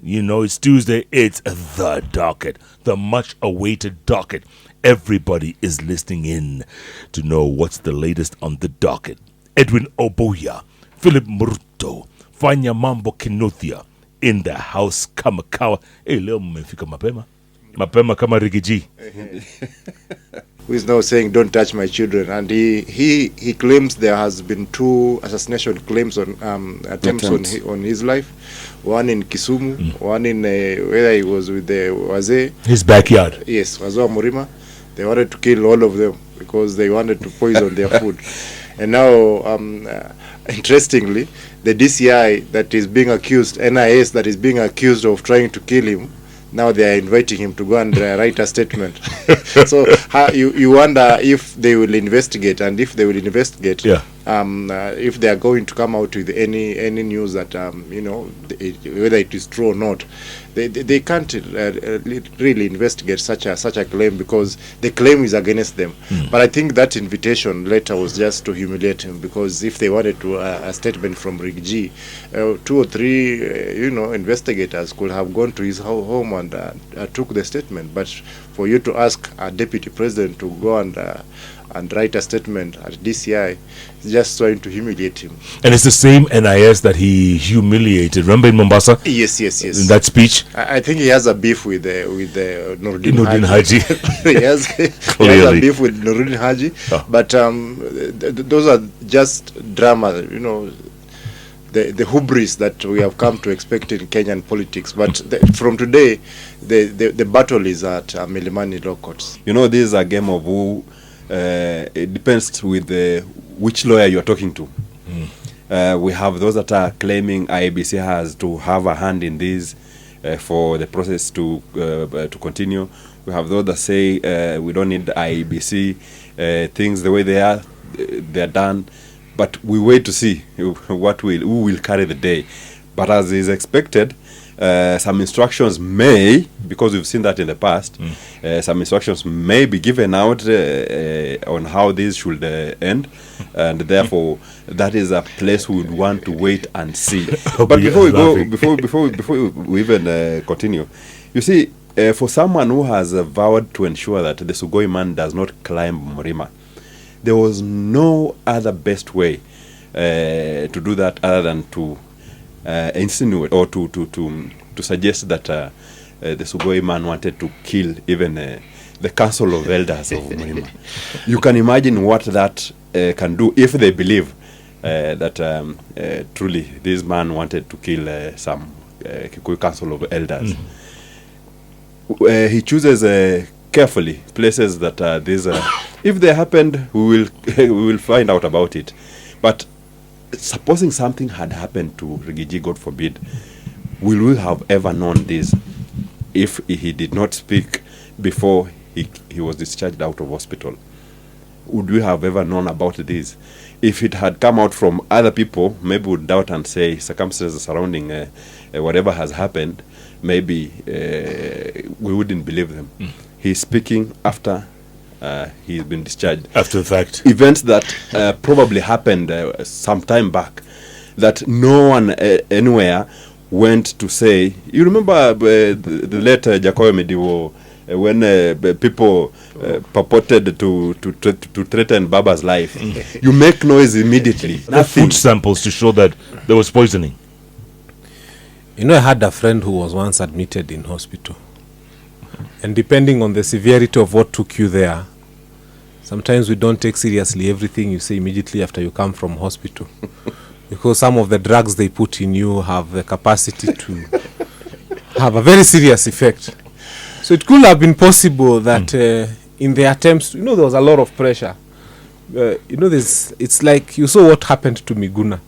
You know, it's Tuesday. It's the docket, the much-awaited docket. Everybody is listening in to know what's the latest on the docket. Edwin Oboya, Philip Murto, Fanya Mambo Kinothia in the house. Kamakawa. Hey, leo mmefika mapema. Mapema kama Riggy. Who is now saying, don't touch my children. And he claims there has been 2 assassination claims on attempts on his life. One in Kisumu, one in where he was with the Wazee. His backyard. Yes, Wazee Murima. They wanted to kill all of them because they wanted to poison their food. And now, interestingly, the DCI that is being accused, NIS that is being accused of trying to kill him, now they are inviting him to go and write a statement. So you wonder if they will investigate, and if they will investigate, if they are going to come out with any news that whether it is true or not. They can't really investigate such a claim because the claim is against them. But I think that invitation letter was just to humiliate him, because if they wanted to a statement from Riggy, 2 or 3 investigators could have gone to his home and took the statement. But for you to ask a deputy president to go and write a statement at DCI, is just trying to humiliate him. And it's the same NIS that he humiliated. Remember in Mombasa? Yes. In that speech? I think he has a beef with Nuruddin Haji. he has a beef with Nuruddin Haji. Oh. But those are just drama, the hubris that we have come to expect in Kenyan politics. But from today, the battle is at Milimani law courts. This is a game of who. It depends with which lawyer you are talking to. We have those that are claiming IEBC has to have a hand in this for the process to continue. We have those that say we don't need the IEBC things the way they are done. But we wait to see who will carry the day. But as is expected, some instructions may, because we've seen that in the past, some instructions may be given out on how this should end, and therefore that is a place we would want to wait and see. But before we even continue, you see, for someone who has vowed to ensure that the Sugoi man does not climb Murima, there was no other best way to do that other than to insinuate or to suggest that the Sugoi man wanted to kill even the Council of Elders of Murima. You can imagine what that can do if they believe that truly this man wanted to kill some Kikuyu Council of Elders. He chooses carefully places that these if they happened, we will find out about it. But supposing something had happened to Riggy, God forbid, will we have ever known this if he did not speak before he was discharged out of hospital? Would we have ever known about this? If it had come out from other people, maybe we would doubt and say circumstances surrounding whatever has happened, maybe we wouldn't believe them. He's speaking after he's been discharged. After the fact. Events that probably happened some time back that no one anywhere went to say. You remember the letter Jacob Mediwo when people purported to threaten Baba's life. You make noise immediately. The food samples to show that there was poisoning. I had a friend who was once admitted in hospital. And depending on the severity of what took you there, sometimes we don't take seriously everything you say immediately after you come from hospital. Because some of the drugs they put in you have the capacity to have a very serious effect. So it could have been possible that in the attempts, there was a lot of pressure. It's like you saw what happened to Miguna.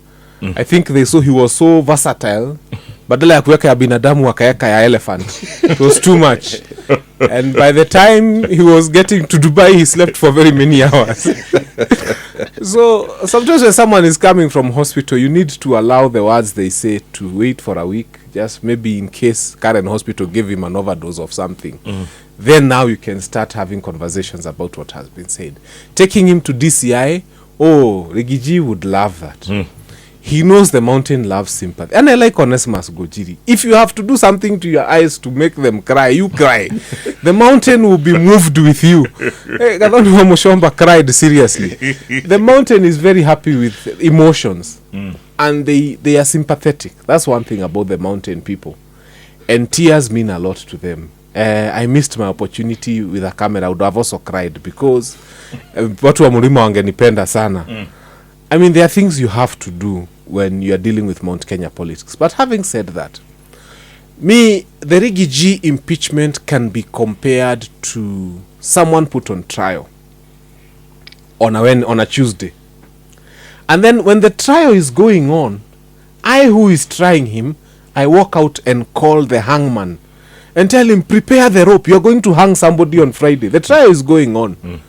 I think they saw he was so versatile. Badala ya kuweka ya binadamu wakaweka ya elephant. It was too much. And by the time he was getting to Dubai, he slept for very many hours. So sometimes when someone is coming from hospital, you need to allow the words they say to wait for a week. Just maybe in case Karen Hospital gave him an overdose of something. Then now you can start having conversations about what has been said. Taking him to DCI, Riggy would love that. he knows the mountain loves sympathy. And I like Onesimus Gojiri. If you have to do something to your eyes to make them cry, you cry. The mountain will be moved with you. Gadhoni Mushomba cried seriously. The mountain is very happy with emotions. And they are sympathetic. That's one thing about the mountain people. And tears mean a lot to them. I missed my opportunity with a camera. I would have also cried because watu wa Mlima wangenipenda sana. I mean, there are things you have to do when you are dealing with Mount Kenya politics. But having said that, the Riggy G impeachment can be compared to someone put on trial on a Tuesday. And then when the trial is going on, I who is trying him, I walk out and call the hangman and tell him, prepare the rope. You're going to hang somebody on Friday. The trial is going on.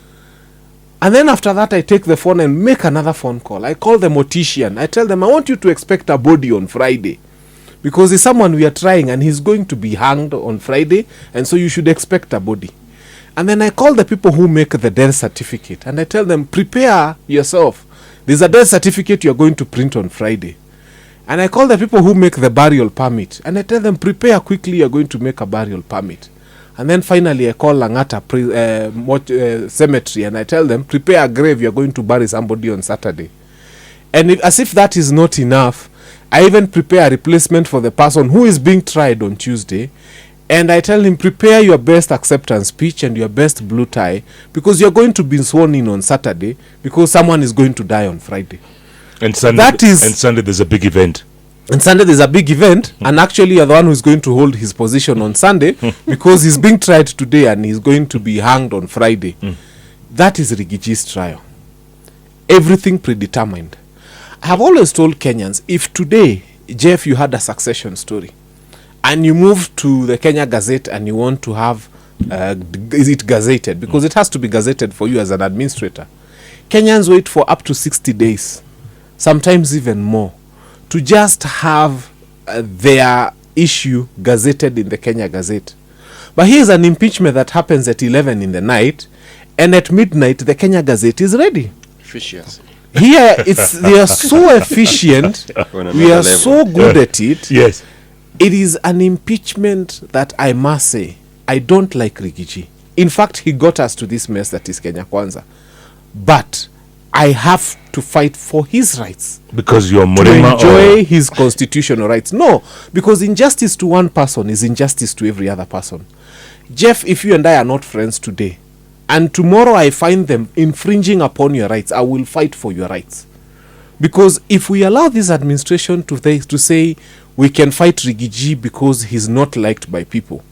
And then after that, I take the phone and make another phone call. I call the mortician. I tell them, I want you to expect a body on Friday. Because he's someone we are trying and he's going to be hanged on Friday. And so you should expect a body. And then I call the people who make the death certificate. And I tell them, prepare yourself. There's a death certificate you're going to print on Friday. And I call the people who make the burial permit. And I tell them, prepare quickly, you're going to make a burial permit. And then finally I call Langata cemetery and I tell them, prepare a grave, you're going to bury somebody on Saturday. And as if that is not enough, I even prepare a replacement for the person who is being tried on Tuesday. And I tell him, prepare your best acceptance speech and your best blue tie because you're going to be sworn in on Saturday because someone is going to die on Friday. And Sunday there's a big event. And Sunday there's a big event, and actually you're the one who's going to hold his position on Sunday because he's being tried today and he's going to be hanged on Friday. That is Riggy G's trial. Everything predetermined. I have always told Kenyans, if today, Jeff, you had a succession story, and you move to the Kenya Gazette and you want to have is it gazetted? Because it has to be gazetted for you as an administrator. Kenyans wait for up to 60 days, sometimes even more, to just have their issue gazetted in the Kenya Gazette. But here's an impeachment that happens at 11 in the night, and at midnight the Kenya Gazette is ready. Efficiency. Here they are so efficient. We are so good at it. Yes. It is an impeachment that I must say I don't like Riggy G. In fact, he got us to this mess that is Kenya Kwanza. But I have to fight for his rights. Because you're to Murima enjoy his constitutional rights. No, because injustice to one person is injustice to every other person. Jeff, if you and I are not friends today, and tomorrow I find them infringing upon your rights, I will fight for your rights. Because if we allow this administration to say we can fight Riggy G because he's not liked by people,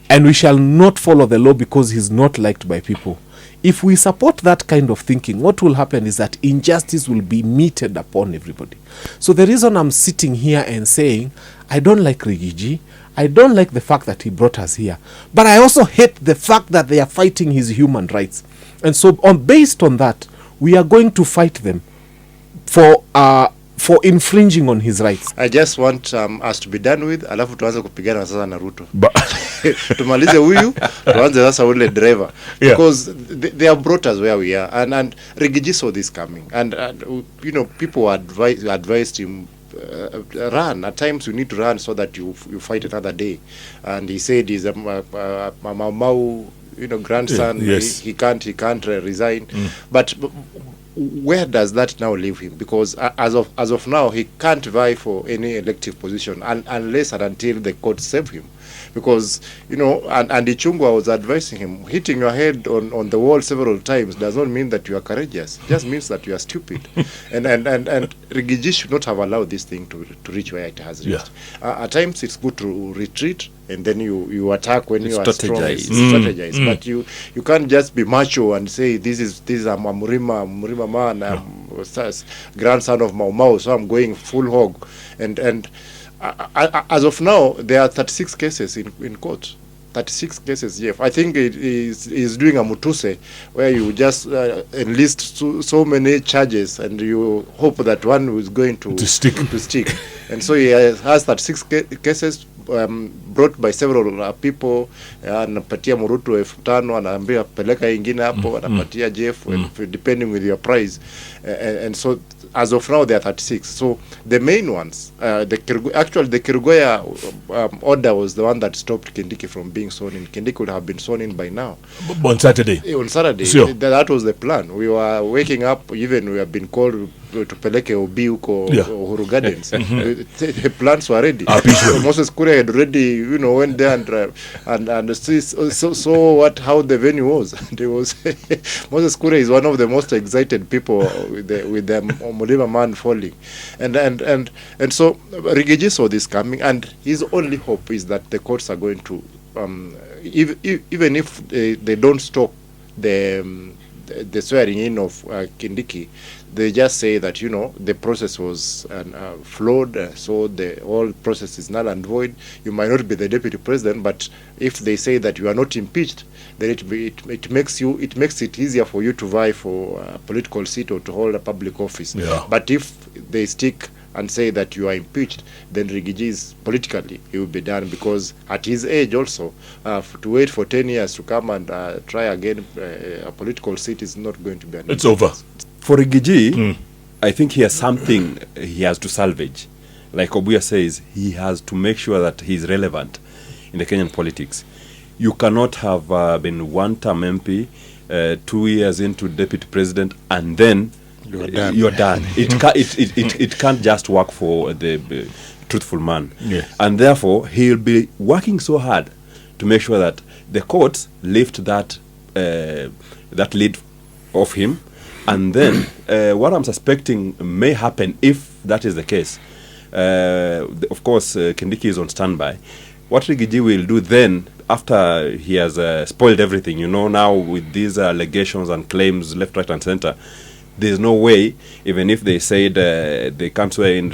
and we shall not follow the law because he's not liked by people, if we support that kind of thinking, what will happen is that injustice will be meted upon everybody. So the reason I'm sitting here and saying, I don't like Riggy G, I don't like the fact that he brought us here, but I also hate the fact that they are fighting his human rights. And so based on that, we are going to fight them for infringing on his rights. I just want us to be done with, alafu tuanze kupigana sasa na Ruto. Tumalize huyu, tuanze sasa ule driver. Because they have brought us where we are. And Riggy G saw this coming. And you know, people advised him, run. At times you need to run so that you fight another day. And he said he's a Mau, you know, grandson. Yes. He can't resign. But where does that now leave him? Because as of now, he can't vie for any elective position unless and until the court save him. Because, you know, and Ichungwa was advising him, hitting your head on the wall several times does not mean that you are courageous. It just means that you are stupid. and Riggy G should not have allowed this thing to reach where it has reached. At times it's good to retreat and then you attack when you are strong. Strategize. But you can't just be macho and say this is a Murima man, I'm grandson of Mau Mau, so I'm going full hog. And as of now, there are 36 cases in court. 36 cases, Jeff. I think it is doing a mutuse where you just enlist so many charges and you hope that one is going to stick. And so he has 36 cases, brought by several people. Anapatia Murutu 5,000, anaambia peleka ingine hapo, anapatia Jeff, depending with your price. And so as of now they are 36. So the main ones, the Kirugoya order was the one that stopped Kindiki from being sworn in. Kindiki would have been sworn in by now. On Saturday. On Saturday, sure. That was the plan. We were waking up, even we have been called to Peleke Obi uko Uhuru Gardens. The plans were ready. Moses Kuria had already, went there and see, so how the venue was. It was Moses Kuria is one of the most excited people with the Mulima man falling, and so Riggy saw this coming, and his only hope is that the courts are going to, even if they don't stop the swearing in of Kindiki, they just say that the process was flawed, so the whole process is null and void. You might not be the deputy president, but if they say that you are not impeached, then it makes it easier for you to vie for a political seat or to hold a public office. Yeah. But if they stick and say that you are impeached, then Riggy politically he will be done, because at his age also, to wait for 10 years to come and try again a political seat is not going to be an It's over. For Riggy, I think he has something he has to salvage. Like Obuya says, he has to make sure that he's relevant in the Kenyan politics. You cannot have been one-term MP, 2 years into deputy president, and then you're done. It can't just work for the truthful man. Yes. And therefore, he'll be working so hard to make sure that the courts lift that lead off him. And then what I'm suspecting may happen, if that is the case, of course, Kindiki is on standby. What Riggy will do then, after he has spoiled everything, now with these allegations and claims left, right, and center, there's no way, even if they said they can't swear in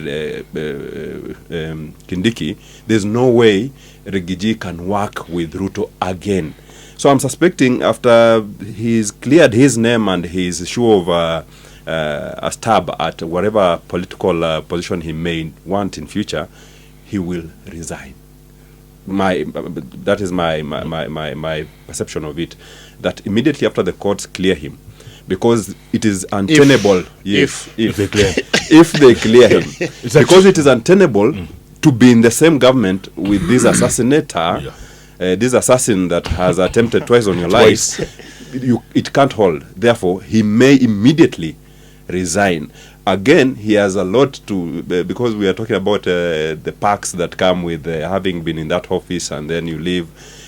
Kindiki, there's no way Riggy can work with Ruto again. So I'm suspecting after he's cleared his name and he's sure of a stab at whatever political position he may want in future, he will resign. That is my perception of it. That immediately after the courts clear him, because it is untenable. If they clear, if they clear him, because it is untenable to be in the same government with this assassinator. Yeah. This assassin that has attempted twice on your life, it can't hold. Therefore, he may immediately resign. Again, he has a lot to, because we are talking about the perks that come with having been in that office and then you leave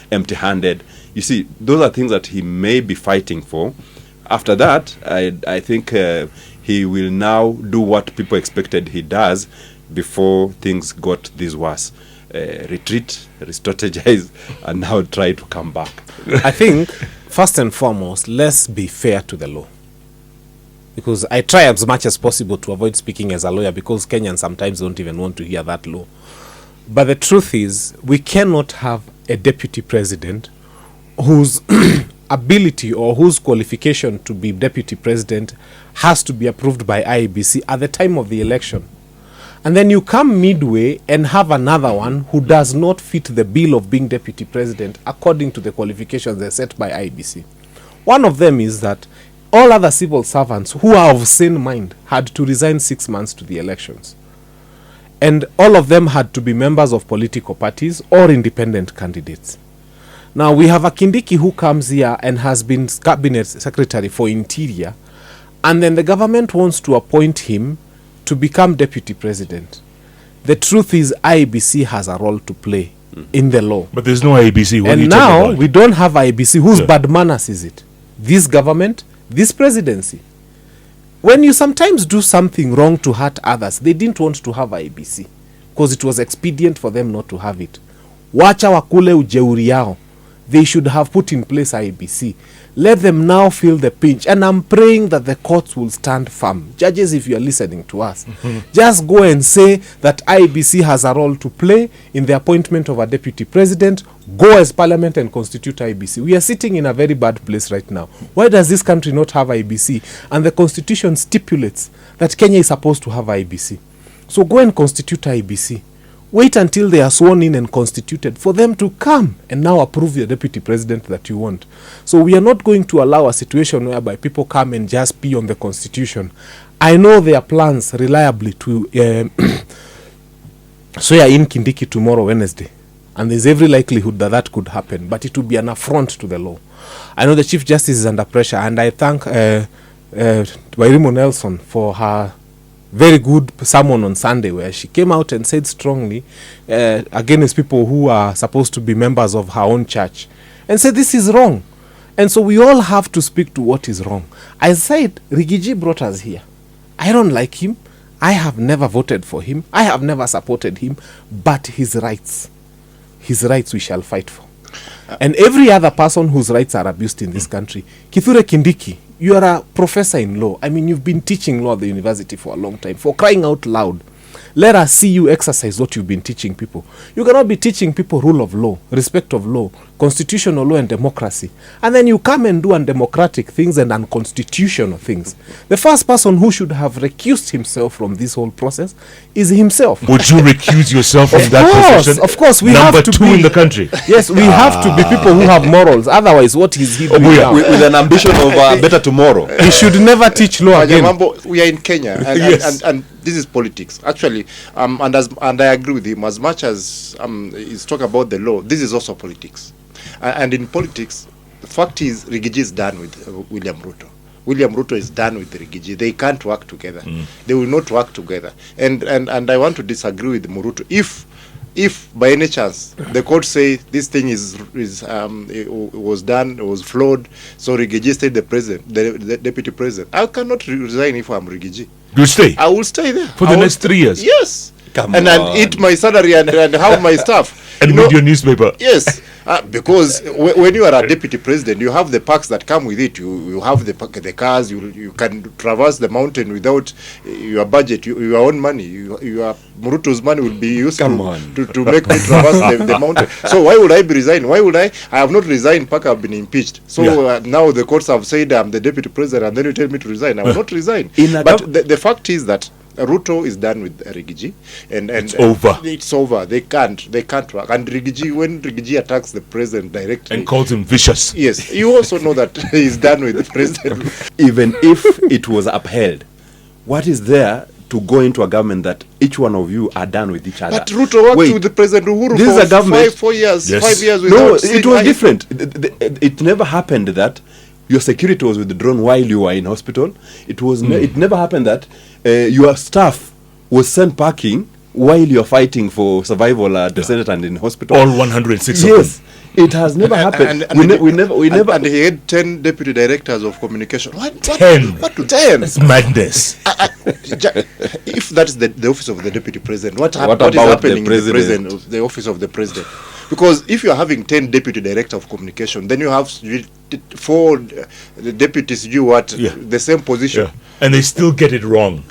empty-handed. You see, those are things that he may be fighting for. After that, I think he will now do what people expected he does before things got this worse. Retreat, re-strategize, and now try to come back. I think, first and foremost, let's be fair to the law. Because I try as much as possible to avoid speaking as a lawyer, because Kenyans sometimes don't even want to hear that law. But the truth is, we cannot have a deputy president whose ability or whose qualification to be deputy president has to be approved by IEBC at the time of the election. And then you come midway and have another one who does not fit the bill of being deputy president according to the qualifications they set by IEBC. One of them is that all other civil servants who are of sane mind had to resign 6 months to the elections. And all of them had to be members of political parties or independent candidates. Now we have a Kindiki who comes here and has been cabinet secretary for interior, and then the government wants to appoint him to become deputy president. The truth is IEBC has a role to play in the law. But there's no IEBC. And now we don't have IEBC. Whose bad manners is it? This government, this presidency. When you sometimes do something wrong to hurt others, they didn't want to have IEBC because it was expedient for them not to have it. Wacha wakule ujeuri yao. They should have put in place IEBC. Let them now feel the pinch. And I'm praying that the courts will stand firm. Judges, if you are listening to us, just go and say that IEBC has a role to play in the appointment of a deputy president. Go as parliament and constitute IEBC. We are sitting in a very bad place right now. Why does this country not have IEBC? And the constitution stipulates that Kenya is supposed to have IEBC. So go and constitute IEBC. Wait until they are sworn in and constituted for them to come and now approve the deputy president that you want. So we are not going to allow a situation whereby people come and just pee on the constitution. I know their plans reliably to swear in Kindiki tomorrow, Wednesday. And there's every likelihood that that could happen. But it would be an affront to the law. I know the Chief Justice is under pressure. And I thank Wairimu Nelson for her very good sermon on Sunday, where she came out and said strongly against people who are supposed to be members of her own church, and said this is wrong. And so we all have to speak to what is wrong. I said, Riggy brought us here. I don't like him. I have never voted for him. I have never supported him. But his rights we shall fight for. And every other person whose rights are abused in this country. Kithure Kindiki, you are a professor in law. I mean, you've been teaching law at the university for a long time. For crying out loud, let us see you exercise what you've been teaching people. You cannot be teaching people rule of law, respect of law, constitutional law and democracy. And then you come and do undemocratic things and unconstitutional things. The first person who should have recused himself from this whole process is himself. Would you recuse yourself from that position? Of course, we Number have to two be in the country. Yes, we have to be people who have morals. Otherwise, what is he doing now? With an ambition of a better tomorrow. He should never teach law again. Mambo, we are in Kenya, and, Yes. and this is politics. Actually, and I agree with him. As much as he's talking about the law, this is also politics. And in politics, the fact is, Riggy is done with William Ruto. William Ruto is done with Riggy. They can't work together. They will not work together. And I want to disagree with Muruto. If by any chance the court say this thing it was done, it was flawed, so Riggy stayed the president, the deputy president, I cannot resign if I'm Riggy. You stay I will stay there for the next 3 years. Yes. Come and on. eat my salary and have my stuff. And read your newspaper. Yes, because when you are a deputy president, you have the perks that come with it. You have the cars. You can traverse the mountain without your budget, your own money. Your Muruto's money will be used to make me traverse the mountain. So why would I be resigning? Why would I? I have not resigned. Paka have been impeached. So now the courts have said I'm the deputy president, and then you tell me to resign. I will not resign. But the fact is that Ruto is done with Riggy, and it's over. It's over. They can't work. And Riggy, when Riggy attacks the president directly And calls him vicious. yes, you also know that he's done with the president. Even if it was upheld, what is there to go into a government that each one of you are done with each other? But Ruto worked with the president Uhuru this is for a government. 5 years. Yes. 5 years No, without it was different. It never happened that your security was withdrawn while you were in hospital. It was it never happened that your staff was sent packing while you're fighting for survival at the Senate and in hospital. All 106 of Yes, them. it has never happened. We never. And he had 10 deputy directors of communication. What? 10. What to 10? It's madness. If that's the office of the deputy president, what is about the happening in president? the office of the president? Because if you're having 10 deputy director of communication, then you have 4 deputies the same position. Yeah. And they still get it wrong.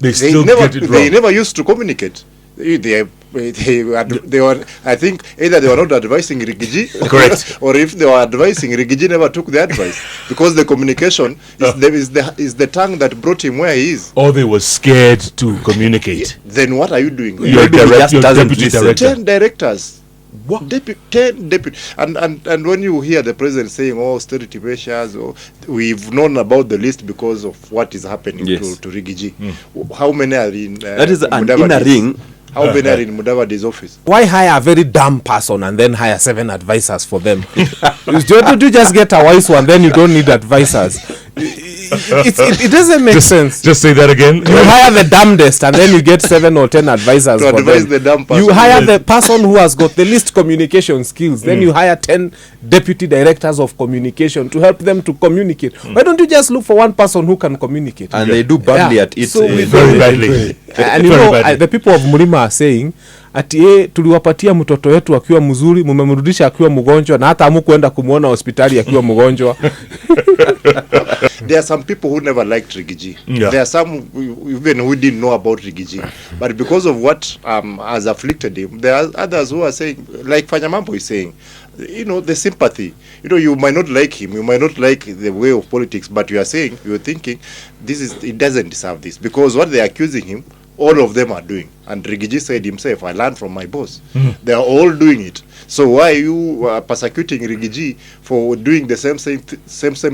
They never used to communicate. They were, I think, either they were not advising Riggy, Correct. or if they were advising, Riggy never took the advice, because the communication is the tongue that brought him where he is. Or they were scared to communicate. Then what are you doing? Your Maybe he just doesn't deputy listen. director. 10 directors. What? 10 deputy. And when you hear the president saying, austerity measures, we've known about the list because of what is happening Yes. to Riggy. How many are in That is an Mudavadi's- inner ring. How many are in Mudavadi's office? Why hire a very dumb person and then hire 7 advisors for them? Don't you just get a wise one, then you don't need advisors? It doesn't make sense. Just say that again. You hire the dumbest and then you get 7 or 10 advisors To for advise them. the dumb person. You hire the person who has got the least communication skills. Then you hire 10 deputy directors of communication to help them to communicate. Why don't you just look for one person who can communicate? And they do badly at it. So we Very don't- badly. And you Very know, badly. the people of Mlima are saying ati tuliwapatia mtoto wetu akiwa mzuri, mumemrudisha akiwa mgonjwa, na hata hamukwenda kumuona hospitali akiwa mgonjwa. There are some people who never liked Riggy. Yeah. There are some even who didn't know about Riggy. But because of what has afflicted him, there are others who are saying, like Fanyamambo is saying, the sympathy. You might not like him, you might not like the way of politics, but you're thinking, it doesn't deserve this. Because what they're accusing him all of them are doing. And Riggy said himself, I learned from my boss. They are all doing it. So why are you persecuting Riggy for doing the same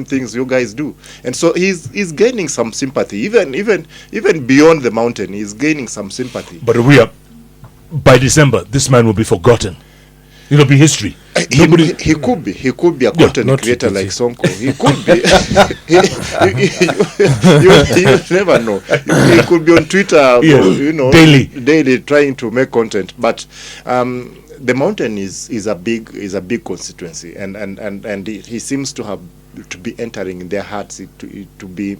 things you guys do? And so he's gaining some sympathy, even beyond the mountain. He's gaining some sympathy. But by December, this man will be forgotten. It'll be history. He could be a content creator like Sonko. He could be. You never know. He could be on Twitter, daily trying to make content. But the mountain is a big constituency, and he seems to be entering in their hearts, to be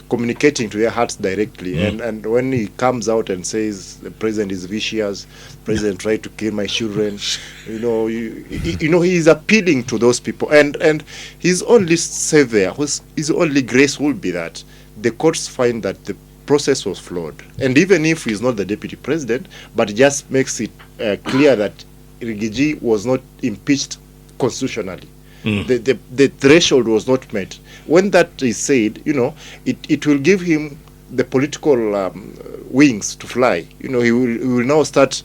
communicating to their hearts directly. And when he comes out and says the president is vicious, president tried to kill my children, he is appealing to those people, and his only savior, his only grace will be that the courts find that the process was flawed. And even if he's not the deputy president, but it just makes it clear that Riggy was not impeached constitutionally. The threshold was not met. When that is said, it will give him the political wings to fly. He will now start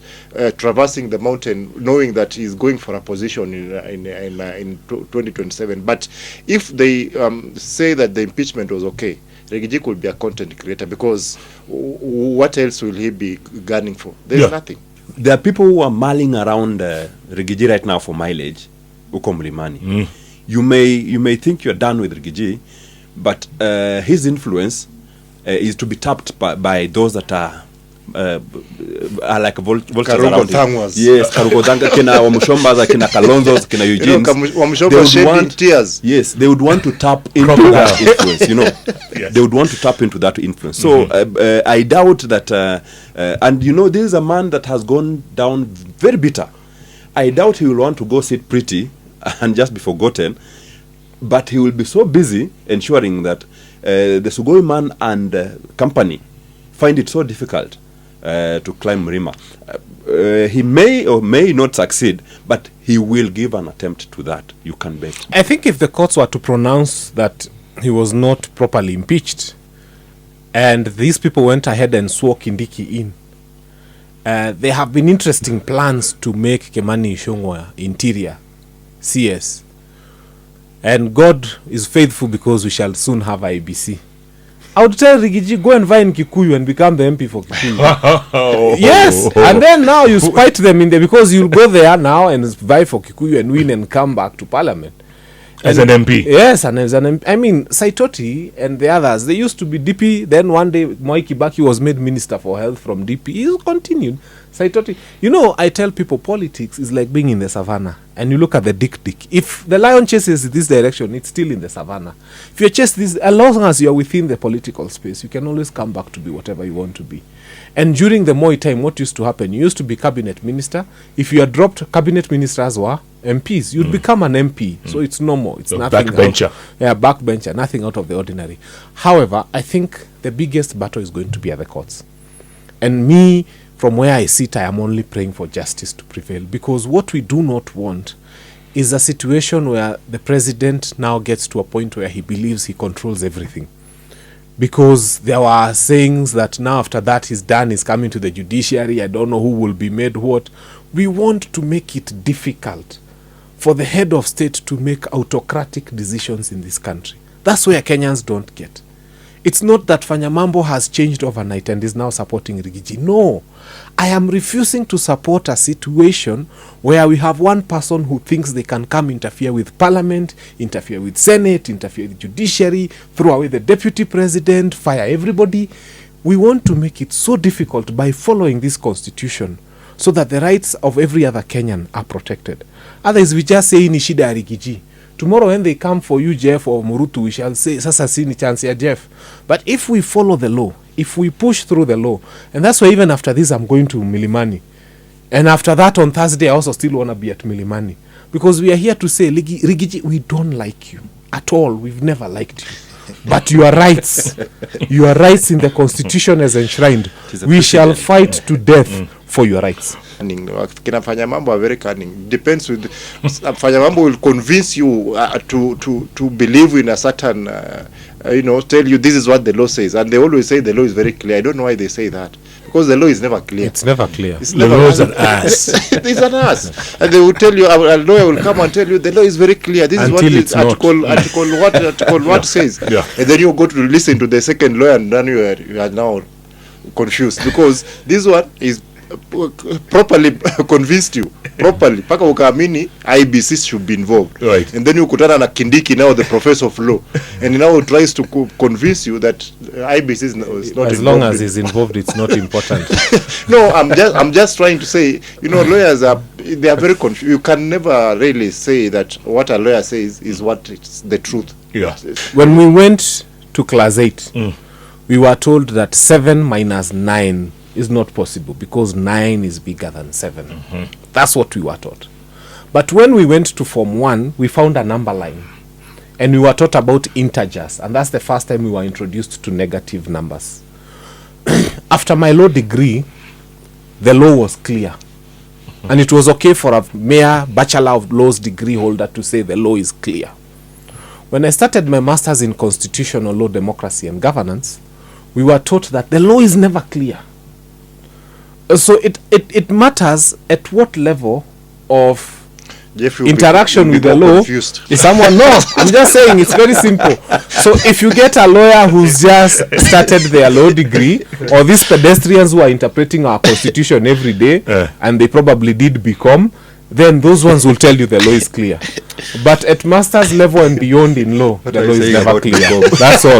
traversing the mountain, knowing that he's going for a position in 2027. But if they say that the impeachment was okay, Riggy could be a content creator, because what else will he be gunning for? There's nothing. There are people who are mulling around Riggy right now for mileage. Uko mlimani. You may think you're done with Riggy, but his influence is to be tapped by those that are like vultures around him. Yes, Karugodanga, kina Wamushombaza, kina Kalonzos, kina Eugene. Tears. Yes, they would want to tap into that influence. Yes. They would want to tap into that influence. So I doubt that, and this is a man that has gone down very bitter. I doubt he will want to go sit pretty and just be forgotten, but he will be so busy ensuring that the Sugoi man and company find it so difficult to climb Mrima. He may or may not succeed, but he will give an attempt to that. You can bet. I think if the courts were to pronounce that he was not properly impeached, and these people went ahead and swore Kindiki in, there have been interesting plans to make Kimani Ichung'wah interior CS. And God is faithful, because we shall soon have IBC. I would tell Riggy, go and vie in Kikuyu and become the MP for Kikuyu. Yes, and then now you spite them in there, because you'll go there now and vie for Kikuyu and win and come back to parliament. As an MP? Yes, and as an MP. I mean, Saitoti and the others, they used to be DP. Then one day, Moi Kibaki was made Minister for Health from DP. He continued. Saitoti. I tell people, politics is like being in the savannah. And you look at the dick. If the lion chases this direction, it's still in the savannah. If you chase this, as long as you're within the political space, you can always come back to be whatever you want to be. And during the Moi time, what used to happen? You used to be cabinet minister. If you are dropped, cabinet ministers were MPs. You'd become an MP. So it's normal. It's nothing. Backbencher. Backbencher. Nothing out of the ordinary. However, I think the biggest battle is going to be at the courts. And me, from where I sit, I am only praying for justice to prevail. Because what we do not want is a situation where the president now gets to a point where he believes he controls everything. Because there were sayings that now after that he's done, he's coming to the judiciary, I don't know who will be made what. We want to make it difficult for the head of state to make autocratic decisions in this country. That's where Kenyans don't get. It's not that Fanyamambo has changed overnight and is now supporting Riggy. No, I am refusing to support a situation where we have one person who thinks they can come interfere with parliament, interfere with senate, interfere with judiciary, throw away the deputy president, fire everybody. We want to make it so difficult by following this constitution so that the rights of every other Kenyan are protected. Otherwise, we just say ni shida ya Riggy. Tomorrow when they come for you, Jeff, or Murutu, we shall say, sasa sini chance ya Jeff. But if we follow the law, if we push through the law, and that's why even after this, I'm going to Milimani. And after that, on Thursday, I also still want to be at Milimani. Because we are here to say, Riggy, we don't like you at all. We've never liked you. But your rights in the Constitution as enshrined, we shall fight to death for your rights. Kina Fanyamambo are very cunning. Depends with Fanyamambo will convince you to believe in a certain tell you this is what the law says, and they always say the law is very clear. I don't know why they say that, because the law is never clear. It's never clear. It's The never law is an ass. It's an ass. And they will tell you, a lawyer will come and tell you, the law is very clear. This Until is what it's not. article what says. Yeah. And then you go to listen to the second lawyer, and then you are now confused, because this one is properly convinced you properly paka ukaamini IBC should be involved, Right. and then you kutana na Kindiki, now the professor of law, and now tries to convince you that IBC is not As involved long as in- he's involved, it's not important. No, I'm just trying to say, lawyers they are very confused. You can never really say that what a lawyer says is what is the truth. Yeah. When we went to class 8, we were told that 7 minus 9 is not possible because 9 is bigger than 7. That's what we were taught. But when we went to Form 1, we found a number line. And we were taught about integers. And that's the first time we were introduced to negative numbers. After my law degree, the law was clear. And it was okay for a mere Bachelor of Laws degree holder to say the law is clear. When I started my master's in constitutional law, democracy and governance, we were taught that the law is never clear. So it matters at what level of Jeff, you'll interaction be with the more law confused. is someone. No, I'm just saying it's very simple. So if you get a lawyer who's just started their law degree, or these pedestrians who are interpreting our constitution every day, and they probably did become, then those ones will tell you the law is clear. But at master's level and beyond in law, the are law you is saying never about clear. Bob? That's all.